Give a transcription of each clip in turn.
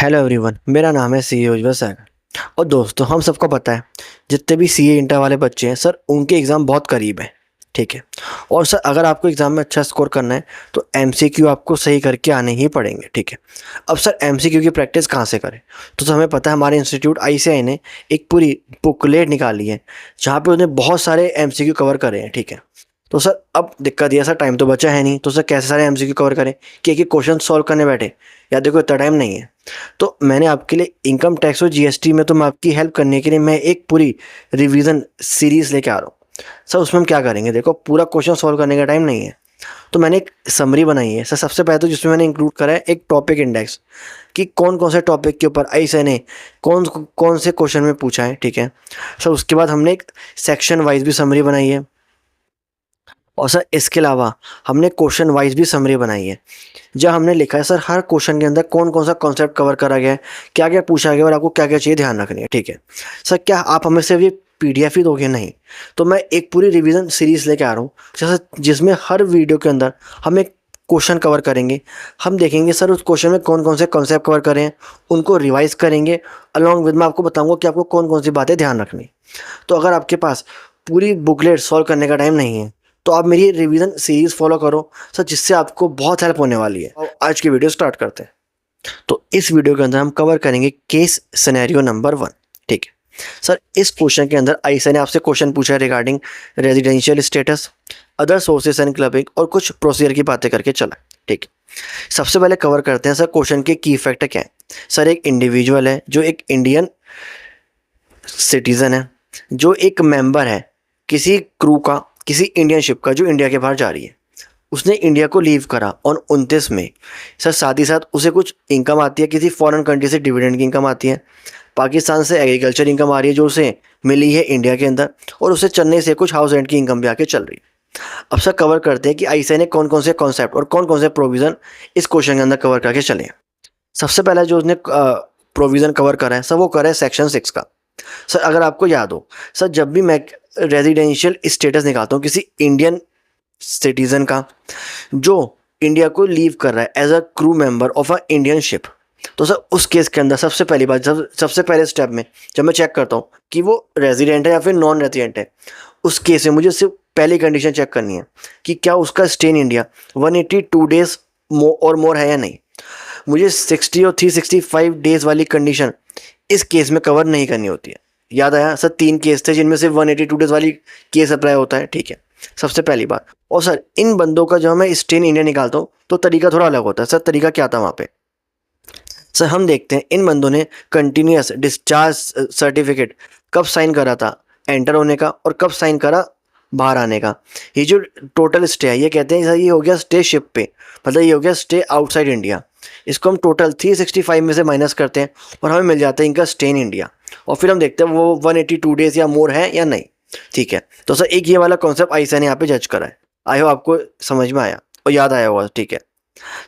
Hello everyone, मेरा नाम है सी उज्जवल सैगल। और दोस्तों, हम सबको पता है जितने भी सीए इंटर वाले बच्चे हैं सर, उनके एग्ज़ाम बहुत करीब है। ठीक है। और सर, अगर आपको एग्ज़ाम में अच्छा स्कोर करना है तो एमसीक्यू आपको सही करके आने ही पड़ेंगे। ठीक है। अब सर, एमसीक्यू की प्रैक्टिस कहाँ से करें? तो सर, हमें पता है हमारे इंस्टीट्यूट आईसीएआई ने एक पूरी बुकलेट निकाली है जहाँ पे उन्हें बहुत सारे एमसीक्यू कवर करे हैं। ठीक है। तो सर, अब दिक्कत ये सर, टाइम तो बचा है नहीं, तो सर कैसे सारे एमसीक्यू कवर करें कि एक एक क्वेश्चन सॉल्व करने बैठे? या देखो, इतना टाइम नहीं है। तो मैंने आपके लिए इनकम टैक्स और जीएसटी में तो मैं आपकी हेल्प करने के लिए मैं एक पूरी रिवीजन सीरीज लेके आ रहा हूँ। सर, उसमें हम क्या करेंगे? देखो, पूरा क्वेश्चन सॉल्व करने का टाइम नहीं है, तो मैंने एक समरी बनाई है सर। सबसे पहले तो जिसमें मैंने इंक्लूड करा है एक टॉपिक इंडेक्स, कि कौन कौन से टॉपिक के ऊपर आईसीएआई ने कौन कौन से क्वेश्चन में पूछा है। ठीक है सर। उसके बाद हमने एक सेक्शन वाइज भी समरी बनाई है, और सर इसके अलावा हमने क्वेश्चन वाइज भी समरी बनाई है, जहाँ हमने लिखा है सर हर क्वेश्चन के अंदर कौन कौन सा कॉन्सेप्ट कवर करा गया है, क्या क्या पूछा गया और आपको क्या क्या चीज़ ध्यान रखनी है। ठीक है सर। क्या आप हमें सिर्फ ये पीडीएफ ही दोगे? नहीं, तो मैं एक पूरी रिवीजन सीरीज लेके आ रहा हूँ, जैसे जिसमें हर वीडियो के अंदर हम एक क्वेश्चन कवर करेंगे। हम देखेंगे सर उस क्वेश्चन में कौन कौन से कॉन्सेप्ट कवर करें हैं, उनको रिवाइज करेंगे। अलॉन्ग विद मैं आपको बताऊंगा कि आपको कौन कौन सी बातें ध्यान रखनी। तो अगर आपके पास पूरी बुकलेट सॉल्व करने का टाइम नहीं है, तो आप मेरी रिवीजन सीरीज फॉलो करो सर, जिससे आपको बहुत हेल्प होने वाली है। और आज की वीडियो स्टार्ट करते हैं। तो इस वीडियो के अंदर हम कवर करेंगे केस सिनेरियो नंबर 1। ठीक है सर। इस क्वेश्चन के अंदर आईसीएआई ने आपसे क्वेश्चन पूछा है regarding residential status, other sources and clubbing और कुछ प्रोसीजर की बातें करके चला। ठीक है। सबसे पहले कवर करते हैं सर क्वेश्चन के की फैक्टर क्या है। सर, एक इंडिविजुअल है जो एक इंडियन सिटीजन है, जो एक मेंबर है किसी क्रू का, किसी इंडियन शिप का जो इंडिया के बाहर जा रही है। उसने इंडिया को लीव करा ऑन 29 मई। सर, साथ ही साथ उसे कुछ इनकम आती है, किसी फॉरेन कंट्री से डिविडेंड की इनकम आती है, पाकिस्तान से एग्रीकल्चर इनकम आ रही है जो उसे मिली है इंडिया के अंदर, और उसे चेन्नई से कुछ हाउस रेंट की इनकम भी आके चल रही है। अब सर, कवर करते हैं कि आईसीएआई ने कौन कौन से कॉन्सेप्ट और कौन कौन से प्रोविज़न इस क्वेश्चन के अंदर कवर करके चले हैं। सबसे पहला जो उसने प्रोविज़न कवर करा है सर, वो करा है सेक्शन 6 का। सर, अगर आपको याद हो सर, जब भी मैं रेजिडेंशियल स्टेटस निकालता हूँ किसी इंडियन सिटीजन का जो इंडिया को लीव कर रहा है as a crew member of a Indian ship, तो सर उस केस के अंदर सबसे पहली बात, सबसे पहले स्टेप में जब मैं चेक करता हूँ कि वो रेजिडेंट है या फिर नॉन रेजिडेंट है, उस केस में मुझे सिर्फ पहली कंडीशन चेक करनी है कि क्या उसका स्टे इन इंडिया 182 डेज और मोर है या नहीं। मुझे 60 और 365 डेज वाली कंडीशन इस केस में कवर नहीं करनी होती है। याद आया सर, 3 केस थे जिनमें से 182 डेज वाली केस अप्लाई होता है। ठीक है, सबसे पहली बात। और सर, इन बंदों का जो मैं स्टे इन इंडिया निकालता हूँ तो तरीका थोड़ा अलग होता है। सर, तरीका क्या था वहाँ पे? सर, हम देखते हैं इन बंदों ने कंटिन्यूस डिस्चार्ज सर्टिफिकेट कब साइन करा था एंटर होने का, और कब साइन करा बाहर आने का। ये जो टोटल स्टे है, ये कहते हैं सर ये हो गया स्टे शिप पे, मतलब ये हो गया स्टे आउटसाइड इंडिया। इसको हम टोटल 365 में से माइनस करते हैं और हमें मिल जाता है इनका स्टे इन इंडिया, और फिर हम देखते हैं वो 182 डेज या मोर है या नहीं। ठीक है, तो सर एक ये वाला कॉन्सेप्ट आईसीएआई ने यहाँ पे जज करा है। आई होप आपको समझ में आया और याद आया होगा। ठीक है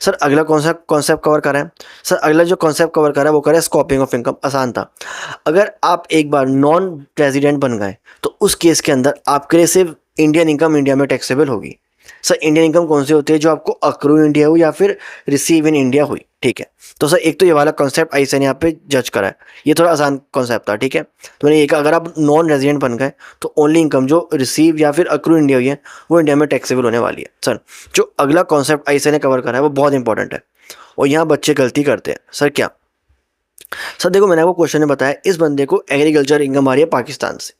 सर, अगला कौन सा कॉन्सेप्ट कवर करा है? सर, अगला जो कॉन्सेप्ट कवर करा है वो करा है स्कॉपिंग ऑफ इनकम। आसान था। अगर आप एक बार नॉन रेजिडेंट बन गए तो उस केस के अंदर आपके लिए सिर्फ इंडियन इनकम इंडिया में टैक्सेबल होगी। सर, इंडियन इनकम कौन सी होती है? जो आपको अक्रू इन इंडिया हुई या फिर रिसीव इन इंडिया हुई। ठीक है, तो सर एक तो ये वाला कॉन्सेप्ट आईसीएआई ने यहाँ पे जज करा है। ये थोड़ा आसान कॉन्सेप्ट था। ठीक है, तो मैंने ये कहा अगर आप नॉन रेजिडेंट बन गए तो ओनली इनकम जो रिसीव या फिर अक्रू इंडिया हुई है वो इंडिया में टैक्सेबल होने वाली है। सर, जो अगला कॉन्सेप्ट आईसीएआई ने कवर करा है वो बहुत इंपॉर्टेंट है, और यहाँ बच्चे गलती करते हैं। सर, क्या? सर देखो, मैंने आपको क्वेश्चन में बताया इस बंदे को एग्रीकल्चर इनकम आ रही है पाकिस्तान से।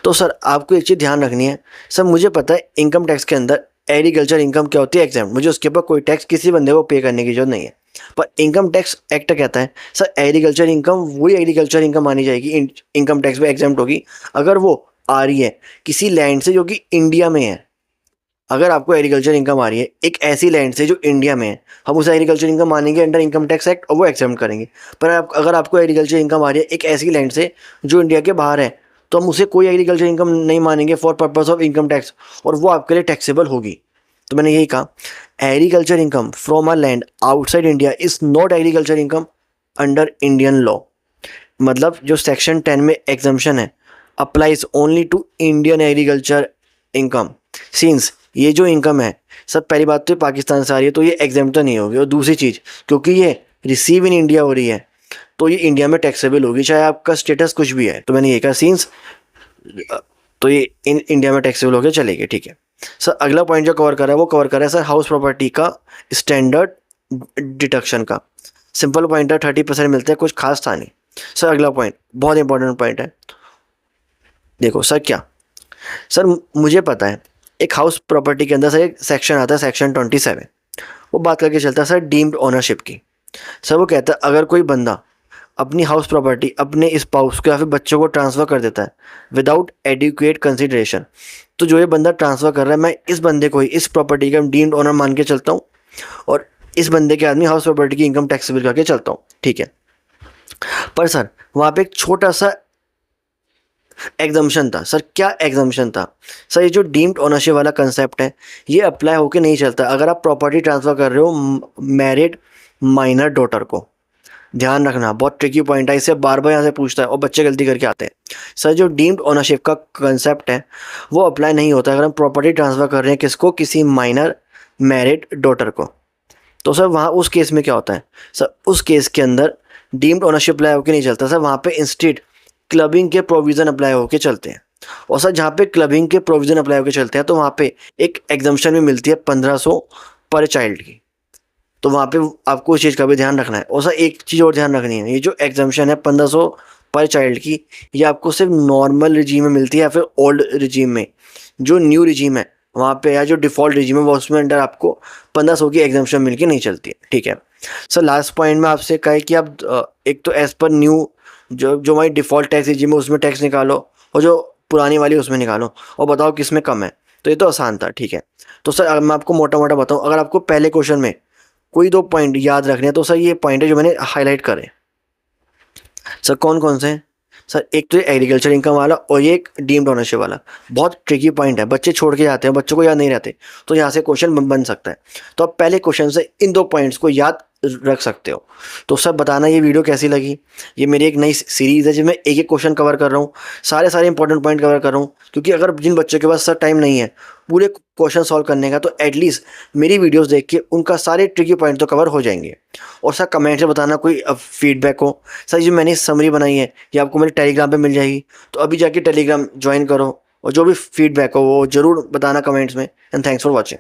तो सर आपको एक चीज़ ध्यान रखनी है। सर, मुझे पता है इनकम टैक्स के अंदर एग्रीकल्चर इनकम क्या होती है, एग्जाम, मुझे उसके ऊपर कोई टैक्स किसी बंदे को पे करने की जरूरत नहीं है। पर इनकम टैक्स एक्ट कहता है सर एग्रीकल्चर इनकम वही एग्रीकल्चर इनकम मानी जाएगी, इनकम टैक्स में एग्जाम्प्ट होगी अगर वो आ रही है किसी लैंड से जो कि इंडिया में है। अगर आपको एग्रीकल्चर इनकम आ रही है एक ऐसी लैंड से जो इंडिया में है, हम उसे एग्रीकल्चर इनकम मानेंगे अंडर इनकम टैक्स एक्ट और वो एग्जाम्प्ट करेंगे। पर अगर आपको एग्रीकल्चर इनकम आ रही है एक ऐसी लैंड से जो इंडिया के बाहर है, तो हम उसे कोई एग्रीकल्चर इनकम नहीं मानेंगे for purpose of income tax, और वो आपके लिए टैक्सेबल होगी। तो मैंने यही कहा agriculture income from a land outside India is not agriculture income under Indian law. मतलब जो सेक्शन 10 में एग्जम्पशन है applies only to Indian agriculture income. Since ये जो इनकम है सब, पहली बात तो पाकिस्तान से आ रही है तो ये एग्जाम्प्ट तो नहीं होगी, और दूसरी चीज़ क्योंकि ये रिसीव इन इंडिया हो रही है तो ये इंडिया में टैक्सेबल होगी, चाहे आपका स्टेटस कुछ भी है। तो मैंने ये कहा सीन्स, तो ये इंडिया में टैक्सेबल होकर चलेगी, ठीक है। सर अगला पॉइंट जो कवर कर रहा है वो कवर कर रहा है सर हाउस प्रॉपर्टी का स्टैंडर्ड डिडक्शन का। सिंपल पॉइंट है, 30% मिलते हैं, कुछ खास था नहीं। सर अगला पॉइंट बहुत इंपॉर्टेंट पॉइंट है। देखो सर क्या, सर मुझे पता है एक हाउस प्रॉपर्टी के अंदर सर एक सेक्शन आता है सेक्शन 27, वो बात करके चलता है सर डीम्ड ओनरशिप की। सर वो कहता है अगर कोई बंदा अपनी हाउस प्रॉपर्टी अपने स्पाउस को या फिर बच्चों को ट्रांसफ़र कर देता है विदाउट एडिक्वेट कंसिडरेशन, तो जो ये बंदा ट्रांसफ़र कर रहा है मैं इस बंदे को ही इस प्रॉपर्टी का डीम्ड ओनर मान के चलता हूँ और इस बंदे के आदमी हाउस प्रॉपर्टी की इनकम टैक्सेबल करके चलता हूँ, ठीक है। पर सर वहाँ पे एक छोटा सा एग्जम्पशन था। सर क्या एग्जम्पशन था? सर ये जो डीम्ड ओनरशिप वाला कंसेप्ट है ये अप्लाई होके नहीं चलता अगर आप प्रॉपर्टी ट्रांसफ़र कर रहे हो मैरिड माइनर डॉटर को। ध्यान रखना, बहुत ट्रिकी पॉइंट है, इससे बार बार यहाँ से पूछता है और बच्चे गलती करके आते हैं। सर जो डीम्ड ओनरशिप का कंसेप्ट है वो अप्लाई नहीं होता अगर हम प्रॉपर्टी ट्रांसफ़र कर रहे हैं किसको, किसी माइनर मैरिड डॉटर को। तो सर वहाँ उस केस में क्या होता है, सर उस केस के अंदर डीम्ड ओनरशिप अप्लाई होकर नहीं चलता सर, वहाँ पे इंस्टेड क्लबिंग के प्रोविज़न अप्लाई होकर चलते हैं। और सर जहाँ पे क्लबिंग के प्रोविज़न अप्लाई होकर चलते हैं तो वहाँ पे एक एग्जम्पशन भी मिलती है 1500 पर चाइल्ड की। तो वहाँ पे आपको उस चीज़ का भी ध्यान रखना है। और सर एक चीज़ और ध्यान रखनी है, ये जो एग्जम्पशन है 1500 पर चाइल्ड की, ये आपको सिर्फ नॉर्मल रिजीम में मिलती है या फिर ओल्ड रिजीम में। जो न्यू रिजीम है वहाँ पे या जो डिफ़ॉल्ट रिजीम है वो उसमें अंडर आपको 1500 की एग्जम्पशन मिल के नहीं चलती है, ठीक है। सर लास्ट पॉइंट में आपसे कहा है कि आप एक तो एज़ पर न्यू जो हमारी डिफ़ॉल्ट टैक्स रिजीम है उसमें टैक्स निकालो और जो पुरानी वाली उसमें निकालो और बताओ किस में कम है। तो ये तो आसान था, ठीक है। तो सर अगर मैं आपको मोटा मोटा बताऊँ, अगर आपको पहले क्वेश्चन में कोई 2 पॉइंट याद रखने हैं तो सर ये पॉइंट है जो मैंने हाईलाइट करे। सर कौन कौन से हैं? सर एक तो एग्रीकल्चर इनकम वाला और ये एक डीम्ड ओनरशिप वाला। बहुत ट्रिकी पॉइंट है, बच्चे छोड़ के जाते हैं, बच्चों को याद नहीं रहते, तो यहाँ से क्वेश्चन बन सकता है। तो आप पहले क्वेश्चन से इन 2 पॉइंट्स को याद रख सकते हो। तो सर बताना ये वीडियो कैसी लगी। ये मेरी एक नई सीरीज़ है जिसमें एक एक क्वेश्चन कवर कर रहा हूँ, सारे इंपॉर्टेंट पॉइंट कवर कर रहा हूँ, क्योंकि अगर जिन बच्चों के पास सर टाइम नहीं है पूरे क्वेश्चन सॉल्व करने का तो एटलीस्ट मेरी वीडियोस देख के उनका सारे ट्रिकी पॉइंट तो कवर हो जाएंगे। और सर कमेंट से बताना कोई फीडबैक हो। सर जो मैंने समरी बनाई है ये आपको मेरे टेलीग्राम पे मिल जाएगी, तो अभी जाके टेलीग्राम ज्वाइन करो और जो भी फीडबैक हो वो ज़रूर बताना कमेंट्स में। And thanks for watching.